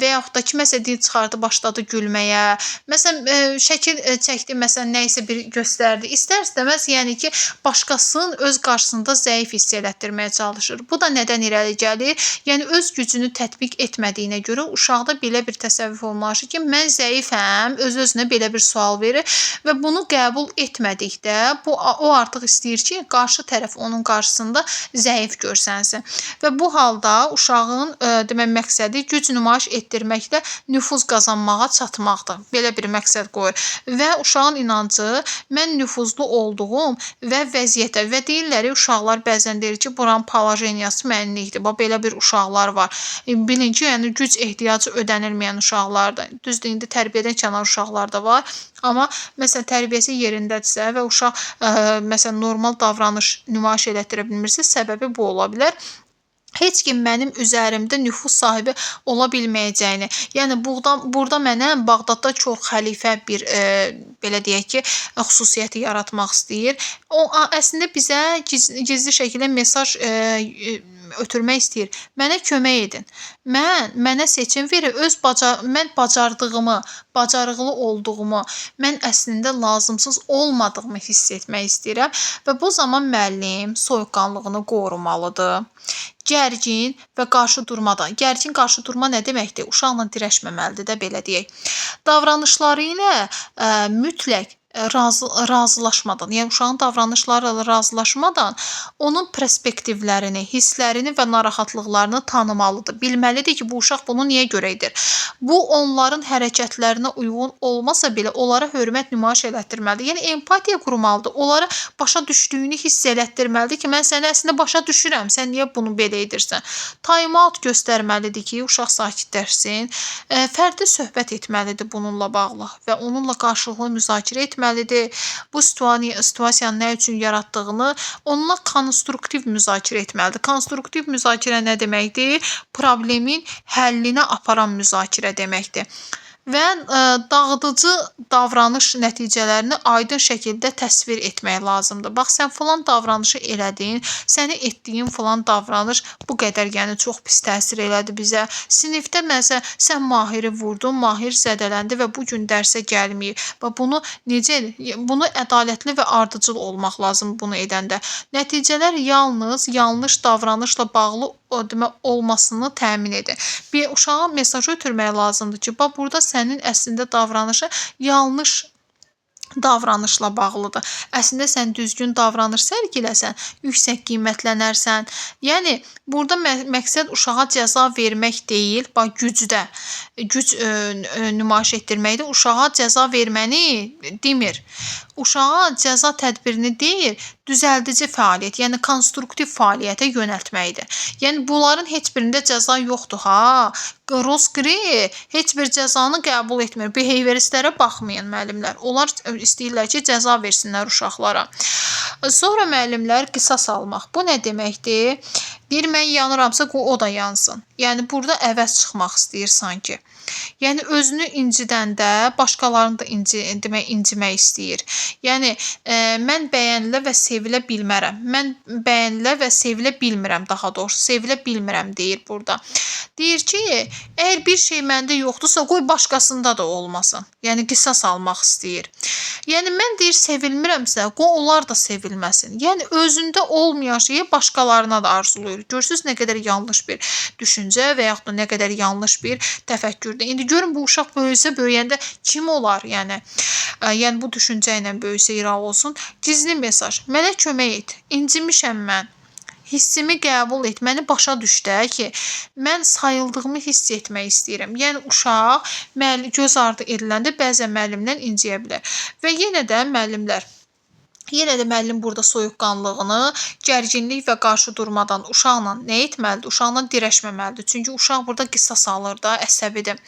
və yaxud da kiməsə dil çıxardı, başladı gülməyə. Məsələn, şəkil çəkdi, məsələn, nə isə bir göstərdi. İstər-istəməz, yəni ki, başqasının öz qarşısında zəif hiss elətdirməyə çalışır. Bu da nədən irəli gəlir? Yəni, öz gücünü tətbiq etmədiyinə görə uşaqda belə bir təsəvvür formalaşır ki, mən zəifəm, öz-özünə belə bir sual verir və bunu qəbul etmədikdə, o artıq istəyir ki, qarşı tərəf onun qarşısında zəif görsənsin. Və bu halda uşağın, demək, məqsədi güc nümayiş etdirməklə nüfuz qazanmağa çatmaqdır. Belə bir məqsəd qoyur. Və uşağın inancı, mən nüfuzlu olduğum və vəziyyətə və deyirlər, uşaqlar bəzən deyir ki, buranın palajeniyası mənlikdir. Belə bir uşaqlar var. Bilin ki, yəni güc ehtiyacı ödənilməyən uşaqlardır. Düzdür, indi tərbiyədən kənar uşaqlar da var. Amma məsələn, tərbiyəsi yerindədirsə və uşaq məsələn, normal davranış nümayiş elətdirə bilmirsə, səbəbi bu ola bilər. heç kim mənim üzərimdə nüfuz sahibi ola bilməyəcəyini, yəni burada mənə Bağdadda çox xəlifə bir belə deyək ki, xüsusiyyəti yaratmaq istəyir. O əslində bizə gizli şəkildə mesaj ötürmək istəyir. Mənə kömək edin. Mənə seçim verin. Mən bacardığımı, bacarıqlı olduğumu, mən əslində lazımsız olmadığımı hiss etmək istəyirəm və bu zaman müəllim soyuqqanlılığını qorumalıdır. Gərgin və qarşıdurmadan. Gərgin qarşıdurma nə deməkdir? Uşaqla dirəşməməlidir də, belə deyək. Davranışları ilə mütləq razılaşmadan, yəni uşağın davranışları ilə razılaşmadan onun perspektivlərini, hisslərini və narahatlıqlarını tanımalıdır. Bilməlidir ki, bu uşaq bunu niyə görə edir? Bu onların hərəkətlərinə uyğun olmasa belə onlara hörmət nümayiş elətdirməlidir. Yəni empatiya qurmalıdır. Onlara başa düşdüyünü hiss elətdirməlidir ki, mən səni əslində başa düşürəm. Sən niyə bunu belə edirsən? Time out göstərməlidir ki, uşaq sakitləşsin. Fərdi söhbət etməlidir bununla bağlı və onunla qarşılıqlı müzakirə etməlidir. Bu situasiyanın nə üçün yaratdığını onunla konstruktiv müzakirə etməlidir. Konstruktiv müzakirə nə deməkdir? Problemin həllinə aparan müzakirə deməkdir. Və dağıdıcı davranış nəticələrini aydın şəkildə təsvir etmək lazımdır. Bax, sən filan davranışı elədin, səni etdiyin filan davranış bu qədərgəni çox pis təsir elədi bizə. Sinifdə məsələn, sən Mahiri vurdun, Mahir zədələndi və bu gün dərsə gəlməyib. Və bunu ədalətli və ardıcıl olmaq lazım bunu edəndə. Nəticələr yalnız yanlış davranışla bağlı olmasını təmin edir. Bir uşağa mesaj ötürmək lazımdır ki, bax burada sənin əslində davranışı yanlış davranışla bağlıdır. Əslində sən düzgün davranış sərgiləsən, yüksək qiymətlənərsən. Yəni burada məqsəd uşağa cəza vermək deyil, bax güc nümayiş etdirməkdir. Uşağa cəza verməni demir. Uşağa cəza tədbirini deyil, düzəldici fəaliyyət, yəni konstruktiv fəaliyyətə yönəltməkdir. Yəni bunların heç birində cəza yoxdur ha. Roskri heç bir cəzanı qəbul etmir. Behavioristlərə baxmayın müəllimlər. Onlar istəyirlər ki, cəza versinlər uşaqlara. Sonra müəllimlər qisas almaq. Bu nə deməkdir? Deyir, mən yanıramsa o da yansın. Yəni burada əvəz çıxmaq istəyir sanki. Yəni özünü incidəndə başqalarını da incimək istəyir. Yəni mən bəyənilə və sevilə bilmərəm. Mən bəyənilə və sevilə bilmirəm, daha doğrusu sevilə bilmirəm deyir burada. Deyir ki, əgər bir şey məndə yoxdursa, qoy başqasında da olmasın. Yəni qisas almaq istəyir. Yəni mən deyir sevilmirəmsə, qoy onlar da sevilməsin. Yəni özündə olmayan şeyi başqalarına da arzulayır. Görürsüz nə qədər yanlış bir düşüncə və yaxud da nə qədər yanlış bir təfəkkürdür. İndi görün bu uşaq böyüsə, böyüyəndə kim olar? Yəni bu düşüncə ilə böyüsə iraq olsun. Gizli mesaj. Mənə kömək et. İncimişəm mən. Hissimi qəbul et, məni başa düş də ki, mən sayıldığımı hiss etmək istəyirəm. Yəni uşaq göz ardı ediləndə bəzən müəllimdən inciyə bilər. Və yenə də müəllim burada soyuqqanlılığını, gərginlik və qarşıdurmadan uşaqla nə etməlidir? Uşaqla dirəşməməlidir. Çünki uşaq burada qisas alır da, əsəbidir.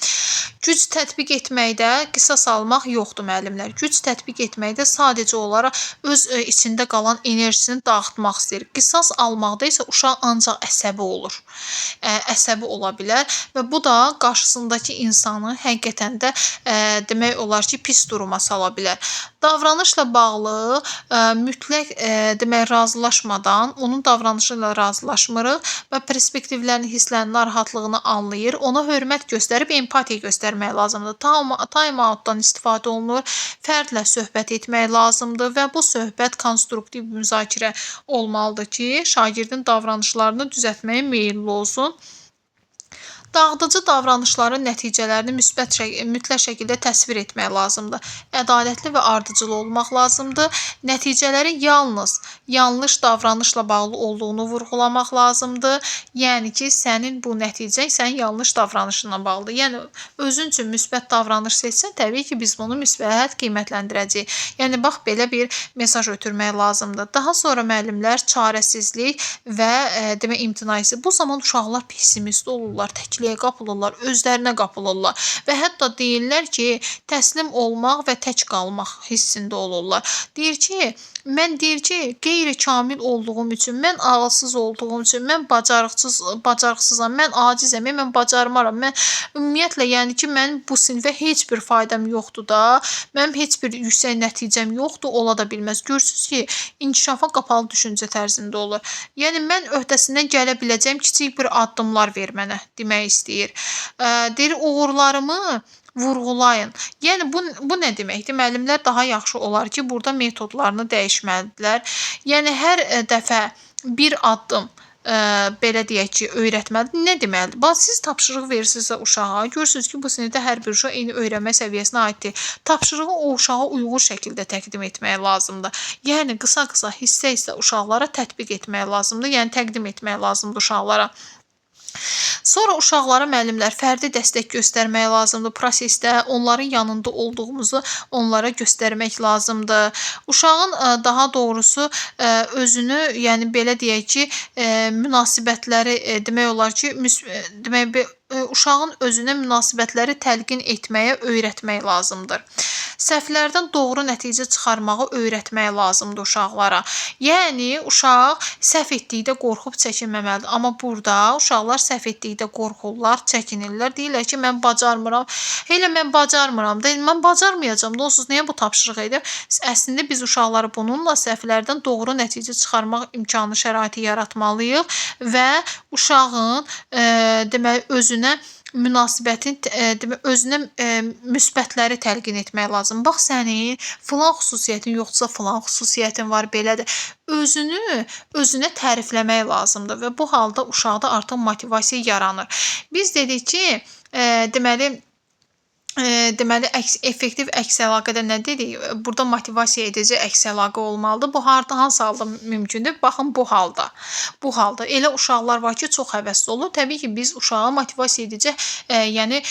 Güc tətbiq etməkdə qisas almaq yoxdur müəllimlər. Güc tətbiq etməkdə sadəcə olaraq öz içində qalan enerjisini dağıtmaq istəyir. Qisas almaqda isə uşaq ancaq əsəbi olur. Əsəbi ola bilər və bu da qarşısındakı insanı həqiqətən də demək olar ki, pis duruma sala bilər. Davranışla bağlı mütləq razılaşmadan onun davranışı ilə razılaşmırıq və perspektivlərini, hisslərini, narahatlığını anlayır. Ona hörmət göstərib empatiya göstərmək lazımdır. Time outdan istifadə olunur. Fərdlə söhbət etmək lazımdır və bu söhbət konstruktiv müzakirə olmalıdır ki, şagirdin davranışlarını düzəltməyə meyilli olsun. Dağıdıcı davranışların nəticələrini mütləq şəkildə təsvir etmək lazımdır. Ədalətli və ardıcıl olmaq lazımdır. Nəticələrin yalnız yanlış davranışla bağlı olduğunu vurğulamaq lazımdır. Yəni ki, sənin bu nəticən sənin yanlış davranışınla bağlıdır. Yəni özün üçün müsbət davranış seçsən, təbii ki, biz bunu müsbət qiymətləndirəcəyik. Yəni bax belə bir mesaj ötürmək lazımdır. Daha sonra müəllimlər çarəsizlik və imtina hissi. Bu zaman uşaqlar pessimist olurlar, təkliyə qapılırlar, özlərinə qapılırlar və hətta deyirlər ki, təslim olmaq və tək qalmaq hissində olurlar. Deyir ki, mən deyir ki, qeyri-kamil olduğum üçün, mən ağılsız olduğum üçün, mən bacarıqsızam, mən acizəm, mən bacarmaram. Mən ümumiyyətlə, yəni ki, mənim bu sinifə heç bir faydam yoxdur da. Mənim heç bir yüksək nəticəm yoxdur, ola da bilməz. Görürsüz ki, inkişafa qapalı düşüncə tərzində olur. Yəni mən öhdəsindən gələ biləcəyim kiçik bir addımlar ver mənə demək istəyir. Deyir uğurlarımı vurğulayın. Yəni bu nə deməkdir? Müəllimlər daha yaxşı olar ki, burada metodlarını dəyişməlidirlər. Yəni hər dəfə bir addım belə deyək ki, öyrətməlidir. Nə deməlidir? Bax siz tapşırıq verirsinizsə uşağa, görürsünüz ki, bu sinifdə hər bir uşaq eyni öyrənmə səviyyəsinə aiddir. Tapşırığı o uşağa uyğun şəkildə təqdim etmək lazımdır. Yəni qısa-qısa, hissə-hissə uşaqlara tətbiq etmək lazımdır. Yəni təqdim etmək lazımdır uşaqlara. Sonra uşaqlara müəllimlər fərdi dəstək göstərmək lazımdır prosesdə. Onların yanında olduğumuzu onlara göstərmək lazımdır. Uşağın daha doğrusu özünü, yəni belə deyək ki, münasibətləri demək olar ki, uşağın özünə münasibətləri təlqin etməyə öyrətmək lazımdır. Səhvlərdən doğru nəticə çıxarmağı öyrətmək lazımdır uşaqlara. Yəni uşaq səhv etdikdə qorxub çəkinməməlidir. Amma burada uşaqlar səhv etdikdə qorxurlar, çəkinirlər. Deyirlər ki, mən bacarmıram. Elə mən bacarmıram da, mən bacarmayacağam da, onsuz niyə bu tapşırıq edim? Əslində biz uşaqlara bununla səhvlərdən doğru nəticə çıxarmaq imkanı, şəraiti yaratmalıyıq və uşağın deməli özünə münasibətin özünə müsbətləri təlqin etmək lazım. Bax sənin filan xüsusiyyətin yoxdursa, filan xüsusiyyətin var, belədir. Özünə tərifləmək lazımdır və bu halda uşaqda artıq motivasiya yaranır. Biz dedik ki, deməli effektiv əks əlaqədə nə dedik? Burada motivasiya edici əks əlaqə olmalıdır. Bu hansı halda mümkündür? Baxın bu halda. Bu halda elə uşaqlar var ki, çox həvəsli olur. Təbii ki, biz uşağa motivasiya edici, yəni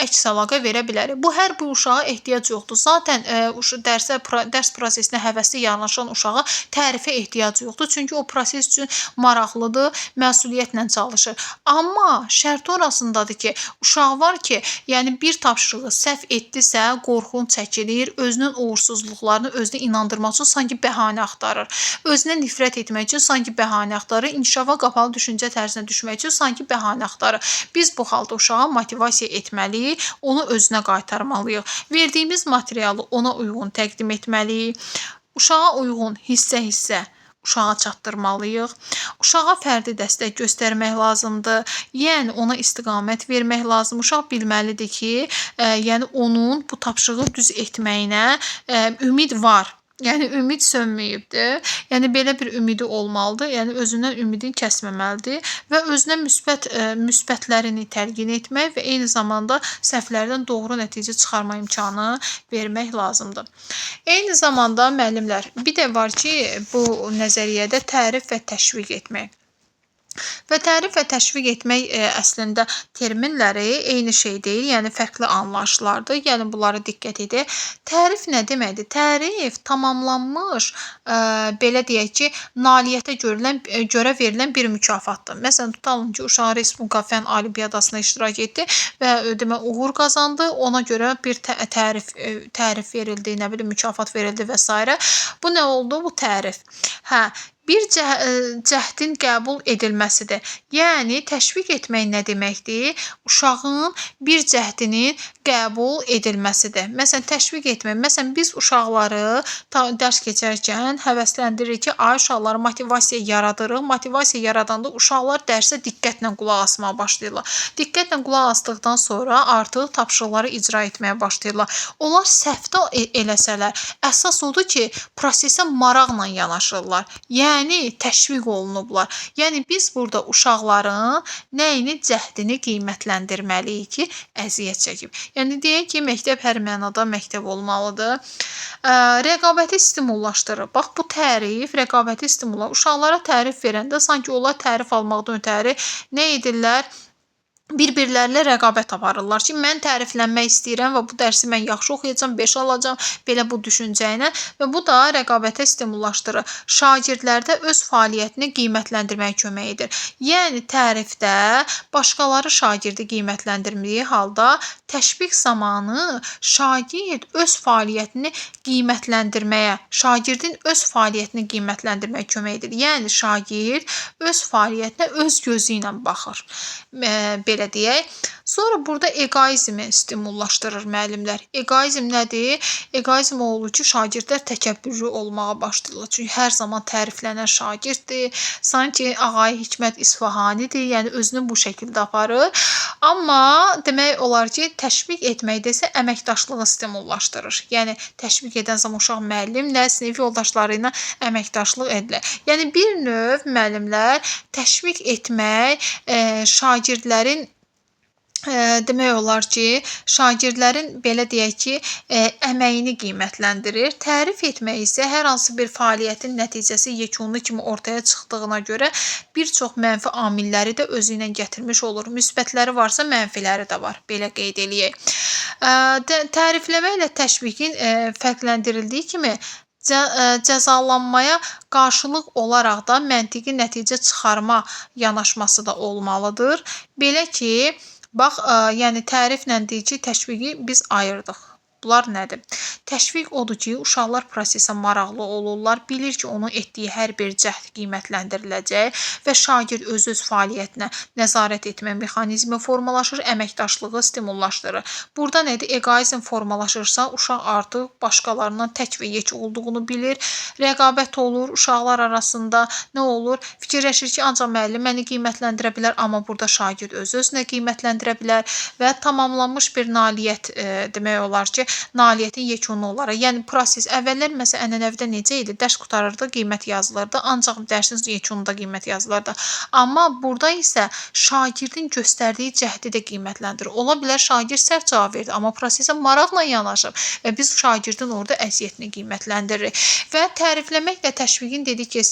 əks əlaqə verə bilərik. Bu hər bir uşağa ehtiyac yoxdur. Zaten dərs prosesinə həvəsli yanaşan uşağa tərifə ehtiyac yoxdur. Çünki o proses üçün maraqlıdır, məsuliyyətlə çalışır. Amma şərt orasındadır ki, uşaq var ki, yəni bir tapşırığı səhv etdisə, qorxun çəkilir, özünün uğursuzluqlarını özünə inandırmaq üçün sanki bəhanə axtarır. Özünə nifrət etmək üçün sanki bəhanə axtarır, inkişafa qapalı düşüncə tərzinə düşmək üçün sanki bəhanə axtarır. Biz bu halda uşağa motivasiya etməliyik, onu özünə qaytarmalıyıq. Verdiyimiz materialı ona uyğun təqdim etməliyik. Uşağa uyğun hissə-hissə uşağa çatdırmalıyıq. Uşağa fərdi dəstək göstərmək lazımdır. Yəni ona istiqamət vermək lazımdır. Uşaq bilməlidir ki, yəni onun bu tapşırığı düz etməyinə ümid var. Yəni ümid sönməyibdir. Yəni belə bir ümidi olmalıdır. Yəni özündən ümidini kəsməməlidir və özünə müsbətlərini təlqin etmək və eyni zamanda səhvlərdən doğru nəticə çıxarma imkanı vermək lazımdır. Eyni zamanda müəllimlər, bir də var ki, bu nəzəriyyədə tərif və təşviq etmək. Və tərif və təşviq etmək əslində terminləri eyni şey deyil, yəni fərqli anlayışlardır. Yəni bunlara diqqət edək. Tərif nə deməkdir? Tərif tamamlanmış, belə deyək ki, nailiyyətə görə verilən bir mükafatdır. Məsələn, tutalım ki, uşaq Respublika Fənn Olimpiyadasına iştirak etdi və uğur qazandı. Ona görə bir tərif verildi, nə bilim, mükafat verildi və s. Bu nə oldu? Bu tərif. Bir cəhdin qəbul edilməsidir. Yəni, təşviq etmək nə deməkdir? Uşağın bir cəhdinin qəbul edilməsidir. Məsələn, təşviq etmək. Məsələn, biz uşaqları dərs keçərkən həvəsləndiririk ki, uşaqlara motivasiya yaradırıq. Motivasiya yaradanda uşaqlar dərsə diqqətlə qulaq asmağa başlayırlar. Diqqətlə qulaq asdıqdan sonra artıq tapşırıqları icra etməyə başlayırlar. Onlar səhvdə eləsələr, əsas odur ki, prosesə maraqla yanaşırlar. Yəni, təşviq olunublar. Yəni, biz burada uşaqların nəyini, cəhdini qiymətləndirməliyik ki, əziyyət çəkib. Yəni, deyək ki, məktəb hər mənada məktəb olmalıdır. Rəqabəti stimullaşdırır. Bax, bu tərif rəqabəti stimullaşdırır. Uşaqlara tərif verəndə sanki onlar tərif almaqdan ötəri nə edirlər? bir-birlərlə rəqabət aparırlar ki, mən təriflənmək istəyirəm və bu dərsi mən yaxşı oxuyacağam, 5 alacağam, belə bu düşüncə ilə və bu da rəqabətə stimullaşdırır. Şagirdlərdə öz fəaliyyətini qiymətləndirməyə kömək edir. Yəni tərifdə başqaları şagirdi qiymətləndirmədiyi halda təşviq zamanı şagird öz fəaliyyətini qiymətləndirməyə, şagirdin öz fəaliyyətini qiymətləndirməyə kömək edir. Yəni şagird öz fəaliyyətinə öz gözü ilə baxır. Belə deyək. Sonra burada eqoizmi stimullaşdırır müəllimlər. Eqoizm nədir? Eqoizm o olur ki, şagirdlər təkəbbürlü olmağa başlayırlar. Çünki hər zaman təriflənən şagirddir. Sanki Ağay Hikmət İsfahanidir. Yəni özünü bu şəkildə aparır. Amma demək olar ki, təşviq etməkdə isə əməkdaşlığı stimullaşdırır. Yəni təşviq edən zaman uşaq müəllimlə, sinif yoldaşları ilə əməkdaşlıq edilir. Yəni bir növ müəllimlər təşviq etmək şagirdlərin demək olar ki, şagirdlərin belə deyək ki, əməyini qiymətləndirir. Tərif etmək isə hər hansı bir fəaliyyətin nəticəsi yekunlu kimi ortaya çıxdığına görə bir çox mənfi amilləri də özü ilə gətirmiş olur. Müsbətləri varsa, mənfiləri də var. Belə qeyd eləyək. Tərifləməklə təşviqin fərqləndirildiyi kimi cəzalanmaya qarşılıq olaraq da məntiqi nəticə çıxarma yanaşması da olmalıdır. Belə ki, bax, yəni təriflə deyir ki, təşviqi biz ayırdıq. Bunlar nədir? Təşviq odur ki, uşaqlar prosesə maraqlı olurlar, bilir ki, onun etdiyi hər bir cəhd qiymətləndiriləcək və şagird öz fəaliyyətinə nəzarət etmə mexanizmi formalaşır, əməkdaşlığı stimullaşdırır. Burada nədir? Eqoizm formalaşırsa, uşaq artıq başqalarından tək və yek olduğunu bilir, rəqabət olur uşaqlar arasında. Nə olur? Fikirləşir ki, ancaq müəllim məni qiymətləndirə bilər, amma burada şagird öz-özünə qiymətləndirə bilər və tamamlanmış bir nailiyyət demək olar ki, nailiyyətin yekunu olaraq. Yəni proses əvvəllər məsələn ənənəvidə necə idi? Dərs qurtarırdı, qiymət yazılırdı, ancaq dərsin yekununda qiymət yazılırdı. Amma burada isə şagirdin göstərdiyi cəhdi də qiymətləndirir. Ola bilər şagird səhv cavab verdi, amma prosesə maraqla yanaşıb və biz şagirdin orada əziyyətini qiymətləndiririk. Və tərifləməklə təşviqin dedik ki,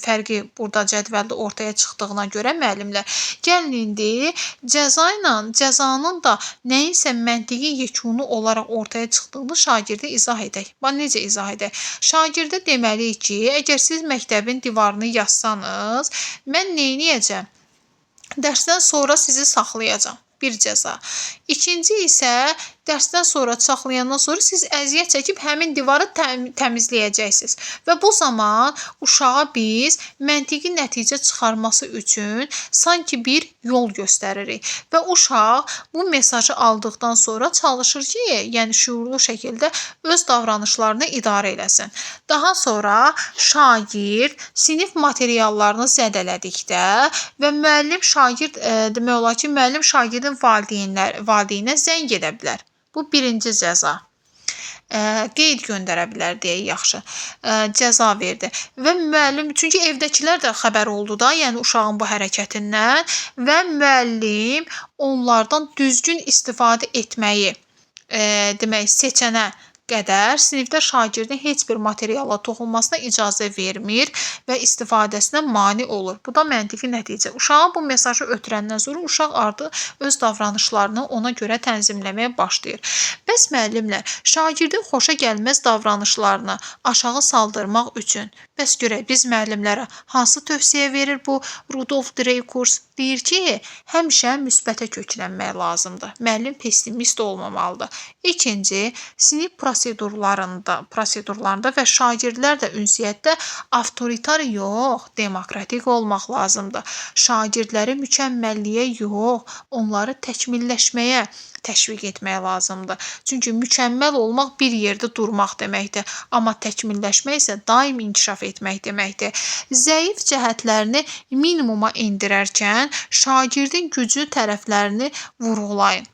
fərqi burada cədvəldə ortaya çıxdığına görə müəllimlər, gəlin indi cəza ilə cəzanın da nəyinsə məntiqi yekunu olaraq ortaya çıxdığını şagirdə izah edək. Bax, necə izah edək? Şagirdə deməliyik ki, əgər siz məktəbin divarını yazsanız, mən neyniyəcəm? Dərsdən sonra sizi saxlayacağam. Bir cəza. İkinci isə dərsdən sonra saxlayandan sonra siz əziyyət çəkib həmin divarı təmizləyəcəksiniz. Və bu zaman uşağa biz məntiqi nəticə çıxarması üçün sanki bir yol göstəririk. Və uşaq bu mesajı aldıqdan sonra çalışır ki, yəni şuurlu şəkildə öz davranışlarını idarə eləsin. Daha sonra şagird sinif materiallarını zədələdikdə və müəllim şagird demək olar ki, müəllim şagirdin valideynə zəng edə bilər. Bu birinci cəza. Qeyd göndərə bilər deyə yaxşı. Cəza verdi. Və müəllim, çünki evdəkilər də xəbər oldu da, yəni uşağın bu hərəkətindən və müəllim onlardan düzgün istifadə etməyi demək seçənə qədər sinifdə şagirdin heç bir materiala toxunmasına icazə vermir və istifadəsinə mane olur. Bu da məntiqi nəticə. Uşağa bu mesajı ötürəndən sonra uşaq artıq öz davranışlarını ona görə tənzimləməyə başlayır. Bəs müəllimlər, şagirdin xoşa gəlməz davranışlarını aşağı saldırmaq üçün bəs görək biz müəllimlərə hansı tövsiyə verir bu Rudolf Dreikurs? Deyir ki, həmişə müsbətə köklənmək lazımdır. Müəllim pessimist olmamalıdır. İkinci, sinif prosedurlarında və şagirdlər də ünsiyyətdə avtoritar yox, demokratik olmaq lazımdır. Şagirdləri mükəmməlliyə yox, onları təkmilləşməyə təşviq etmək lazımdır. Çünki mükəmməl olmaq bir yerdə durmaq deməkdir, amma təkmilləşmək isə daim inkişaf etmək deməkdir. Zəif cəhətlərini minimuma endirərkən şagirdin güclü tərəflərini vurğulayın.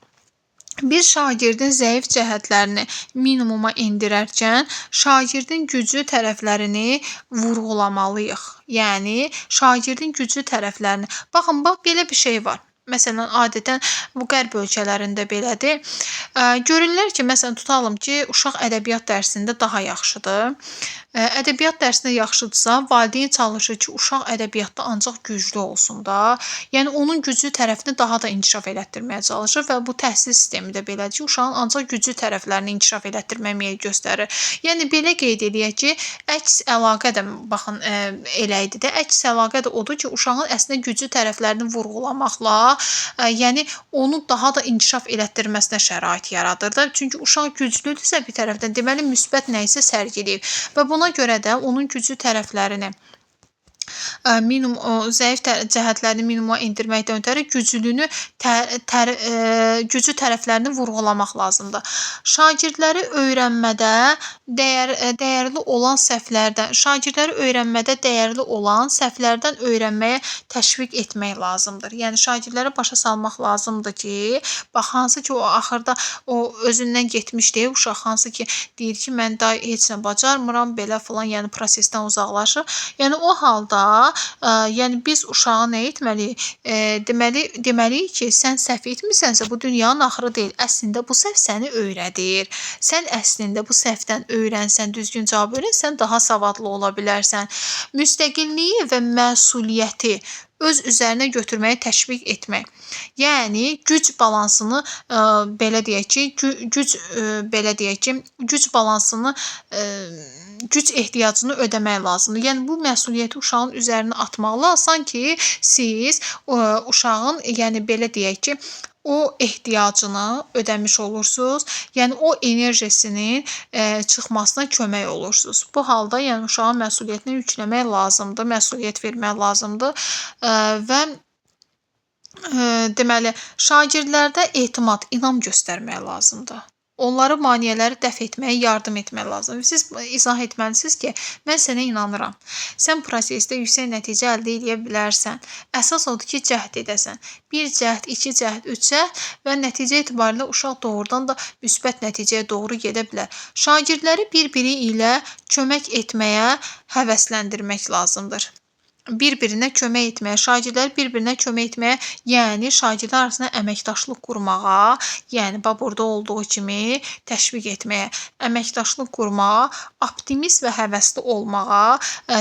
Bir şagirdin zəif cəhətlərini minimuma endirərkən şagirdin güclü tərəflərini vurğulamalıyıq. Yəni şagirdin güclü tərəflərini. Baxın, bax belə bir şey var. Məsələn, adətən bu qərb ölkələrində belədir. Görürlər ki, məsələn, tutalım ki, uşaq ədəbiyyat dərsində daha yaxşıdır. Ədəbiyyat dərsində yaxşıdırsa, valideyn çalışır ki, uşaq ədəbiyyatda ancaq güclü olsun da. Yəni onun güclü tərəfini daha da inkişaf elətdirməyə çalışır və bu təhsil sistemi də belədir ki, uşağın ancaq güclü tərəflərini inkişaf elətdirməyə meyl göstərir. Yəni belə qeyd eləyək ki, əks əlaqə də baxın elə idi də. Əks əlaqə də odur ki, uşağın əslində güclü tərəflərini vurğulamaqla, yəni onu daha da inkişaf elətdirməsinə şərait yaradır da. Çünki uşaq güclüdürsə bir tərəfdən, deməli müsbət nə isə sərgiləyir və buna görə də onun güclü tərəflərini zəif cəhətlərini minimuma endirməkdən ötəri güclü tərəflərini vurğulamaq lazımdır. Şagirdləri öyrənmədə dəyərli olan səhvlərdən öyrənməyə təşviq etmək lazımdır. Yəni şagirdləri başa salmaq lazımdır ki, bax hansı ki o axırda o özündən getmiş deyil uşaq, hansı ki deyir ki, mən daha heç nə bacarmıram, belə filan, yəni prosesdən uzaqlaşır. Yəni o halda yəni biz uşağa nə etməliyik? Deməliyik ki, sən səhv etmirsənsə bu dünyanın axırı deyil. Əslində bu səhv səni öyrədir. Sən əslində bu səhvdən öyrənsən, düzgün cavab öyrənsən, daha savadlı ola bilərsən. Müstəqilliyi və məsuliyyəti öz üzərinə götürməyə təşviq etmək. Yəni güc balansını belə deyək ki, güc balansını güc ehtiyacını ödəmək lazımdır. Yəni bu məsuliyyəti uşağın üzərinə atmaqla sanki siz uşağın, yəni belə deyək ki, o ehtiyacını ödəmiş olursunuz. Yəni o enerjisinin çıxmasına kömək olursunuz. Bu halda yəni uşağın məsuliyyətini yükləmək lazımdır, məsuliyyət vermək lazımdır və deməli şagirdlərdə etimad, inam göstərmək lazımdır. Onları maneələri dəf etməyə yardım etmək lazımdır. Siz izah etməlisiniz ki, mən sənə inanıram. Sən prosesdə yüksək nəticə əldə edə bilərsən. Əsas odur ki, cəhd edəsən. 1 cəhd, 2 cəhd, 3 cəhd və nəticə etibarilə uşaq doğrudan da müsbət nəticəyə doğru gedə bilər. Şagirdləri bir-biri ilə kömək etməyə həvəsləndirmək lazımdır. Bir-birinə kömək etməyə, şagirdləri bir-birinə kömək etməyə, yəni şagirdlər arasında əməkdaşlıq qurmağa, yəni bax burada olduğu kimi təşviq etməyə, əməkdaşlıq qurmağa, optimist və həvəsli olmağa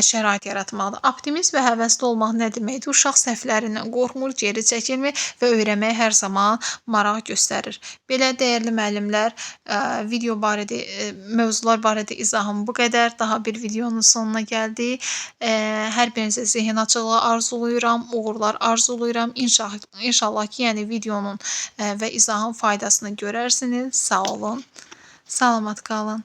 şərait yaratmaqdır. Optimist və həvəsli olmaq nə deməkdir? Uşaq səhvlərindən qorxmur, geri çəkilmir və öyrənməyə hər zaman maraq göstərir. Belə dəyərli müəllimlər, video barədə, mövzular barədə izahım bu qədər. Daha bir videonun sonuna gəldik. Hər birinizə zehin açıqlığı arzulayıram, uğurlar arzulayıram. İnşallah ki, yəni videonun və izahın faydasını görərsiniz. Sağ olun. Salamat qalın.